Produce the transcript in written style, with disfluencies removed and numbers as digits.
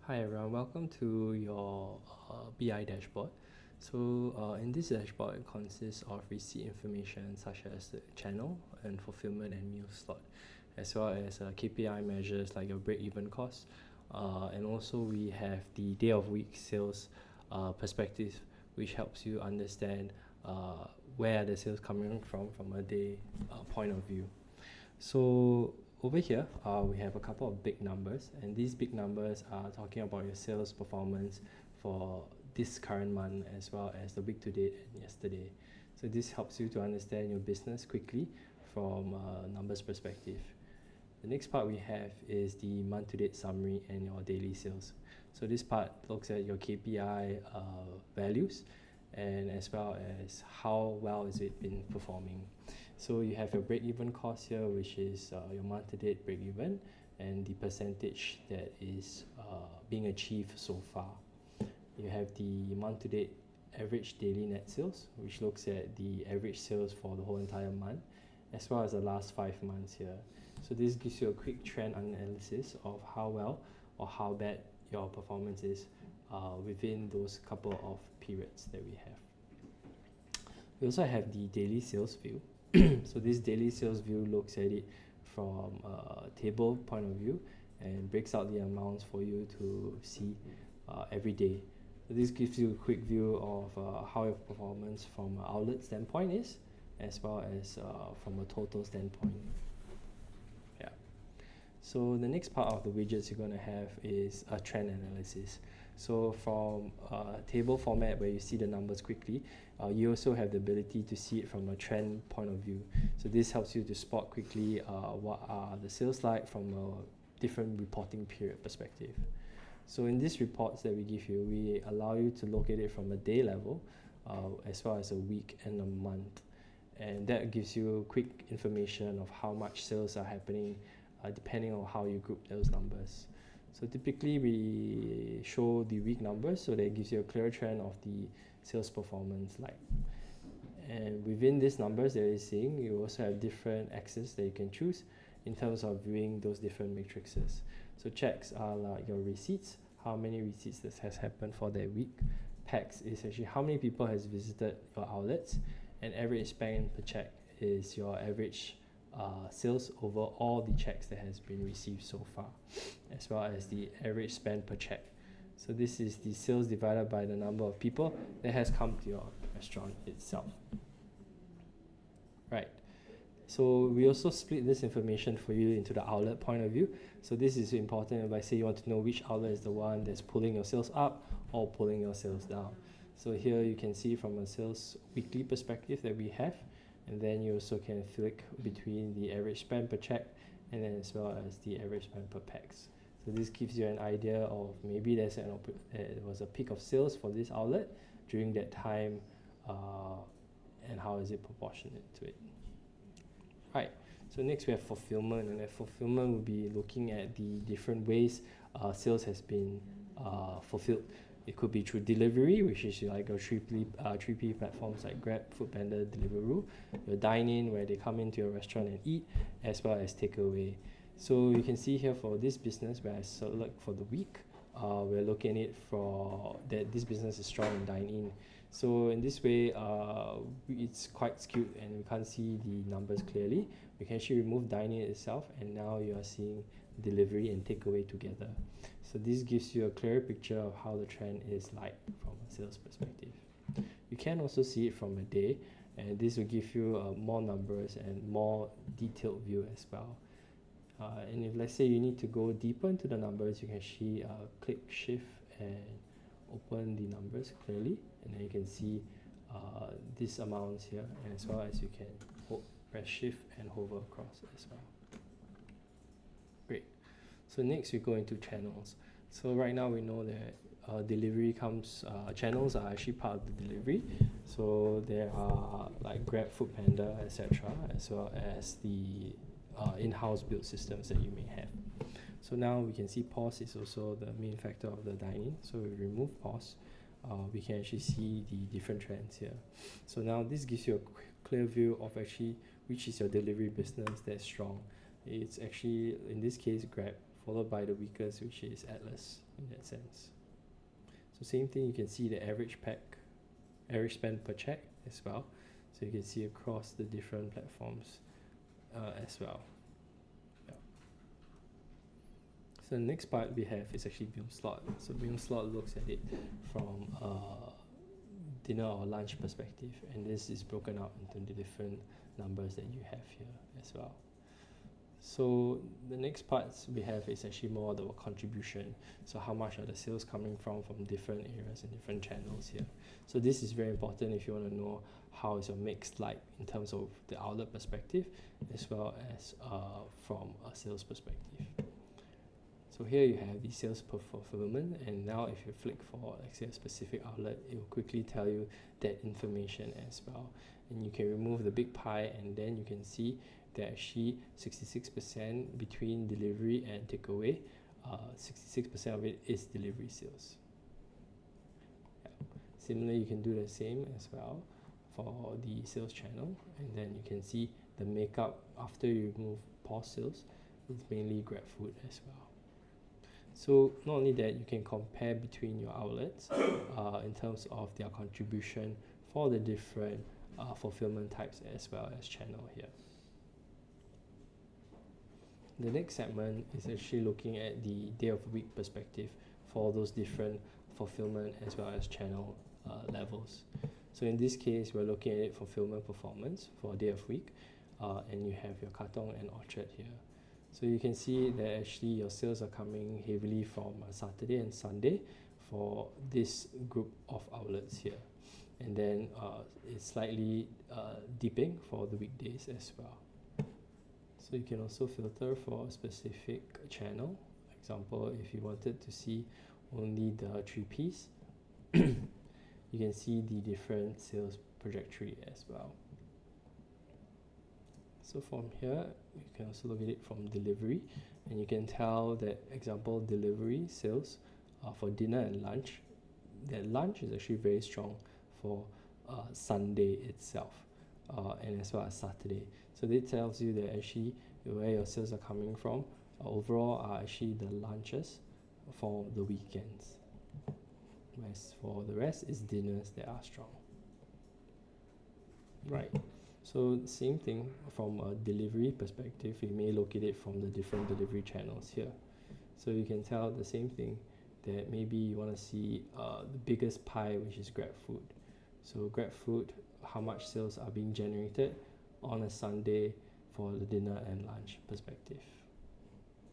Hi everyone, welcome to your BI dashboard. So in this dashboard, it consists of receipt information such as the channel and fulfillment and Mealslot, as well as KPI measures like your break-even cost. And also we have the day of week sales perspective, which helps you understand where the sales coming from a day point of view. So over here, we have a couple of big numbers, and these big numbers are talking about your sales performance for this current month as well as the week to date and yesterday. So this helps you to understand your business quickly from a numbers perspective. The next part we have is the month to date summary and your daily sales. So this part looks at your KPI values and as well as how well is it been performing. So you have your break-even cost here, which is your month-to-date break-even and the percentage that is being achieved so far. You have the month-to-date average daily net sales, which looks at the average sales for the whole entire month, as well as the last 5 months here. So this gives you a quick trend analysis of how well or how bad your performance is within those couple of periods that we have. We also have the daily sales view. So this daily sales view looks at it from a table point of view and breaks out the amounts for you to see every day. So this gives you a quick view of how your performance from an outlet standpoint is, as well as from a total standpoint. Yeah. So the next part of the widgets you're going to have is a trend analysis. So from a table format where you see the numbers quickly, you also have the ability to see it from a trend point of view. So this helps you to spot quickly what are the sales like from a different reporting period perspective. So in these reports that we give you, we allow you to look at it from a day level as well as a week and a month. And that gives you quick information of how much sales are happening depending on how you group those numbers. So typically we show the week numbers so that it gives you a clear trend of the sales performance like. And within these numbers that you're seeing, you also have different axes that you can choose in terms of viewing those different matrices. So checks are like your receipts, how many receipts this has happened for that week. Packs is actually how many people has visited your outlets, and average spend per check is your average sales over all the checks that has been received so far, as well as the average spend per check. So this is the sales divided by the number of people that has come to your restaurant itself. Right. So we also split this information for you into the outlet point of view. So this is important if I say you want to know which outlet is the one that's pulling your sales up or pulling your sales down. So here you can see from a sales weekly perspective that we have, and then you also can flick between the average spend per check and then as well as the average spend per packs. So this gives you an idea of maybe there was a peak of sales for this outlet during that time and how is it proportionate to it. Right, so next we have fulfillment, and fulfillment will be looking at the different ways sales has been fulfilled. It could be through delivery, which is like your 3P platforms like Grab, Foodpanda, Deliveroo, your Dine In, where they come into your restaurant and eat, as well as takeaway. So you can see here for this business, where I select for the week, we're looking at it for that this business is strong in Dine In. So in this way, it's quite skewed and we can't see the numbers clearly. We can actually remove Dine In itself, and now you are seeing delivery and takeaway together. So this gives you a clearer picture of how the trend is like from a sales perspective. You can also see it from a day, and this will give you more numbers and more detailed view as well. And if let's say you need to go deeper into the numbers, you can actually click shift and open the numbers clearly, and then you can see these amounts here, and as well as you can press shift and hover across as well. Great. So next we go into channels. So right now we know that delivery channels are actually part of the delivery. So there are like Grab, Foodpanda, etc., as well as the in-house build systems that you may have. So now we can see POS is also the main factor of the dining. So we remove POS, we can actually see the different trends here. So now this gives you a clear view of actually which is your delivery business that's strong. It's actually in this case Grab, followed by the weakest, which is Atlas in that sense. So same thing, you can see the average spend per check as well. So you can see across the different platforms as well. Yeah. So the next part we have is actually Mealslot. So Mealslot looks at it from a dinner or lunch perspective, and this is broken out into the different numbers that you have here as well. So the next parts we have is actually more the contribution. So how much are the sales coming from different areas and different channels here. So this is very important if you want to know how is your mix like in terms of the outlet perspective as well as from a sales perspective. So here you have the sales per fulfillment, and now if you flick for like say a specific outlet, it will quickly tell you that information as well. And you can remove the big pie, and then you can see that actually 66% between delivery and takeaway, 66% of it is delivery sales. Yeah. Similarly, you can do the same as well for the sales channel, and then you can see the makeup after you remove POS sales is mainly GrabFood as well. So not only that, you can compare between your outlets in terms of their contribution for the different fulfillment types as well as channel here. The next segment is actually looking at the day of the week perspective for those different fulfillment as well as channel levels. So in this case, we're looking at it fulfillment performance for a day of week, and you have your Katong and Orchard here. So you can see that actually your sales are coming heavily from Saturday and Sunday for this group of outlets here. And then it's slightly dipping for the weekdays as well. So you can also filter for a specific channel. Example, if you wanted to see only the 3Ps, you can see the different sales trajectory as well. So from here, you can also look at it from delivery, and you can tell that, example, delivery sales for dinner and lunch, that lunch is actually very strong for Sunday itself, and as well as Saturday. So this tells you that actually where your sales are coming from overall are actually the lunches for the weekends, whereas for the rest is dinners that are strong. Right. So same thing from a delivery perspective, you may locate it from the different delivery channels here. So you can tell the same thing, that maybe you want to see the biggest pie, which is GrabFood. So GrabFood, how much sales are being generated on a Sunday for the dinner and lunch perspective.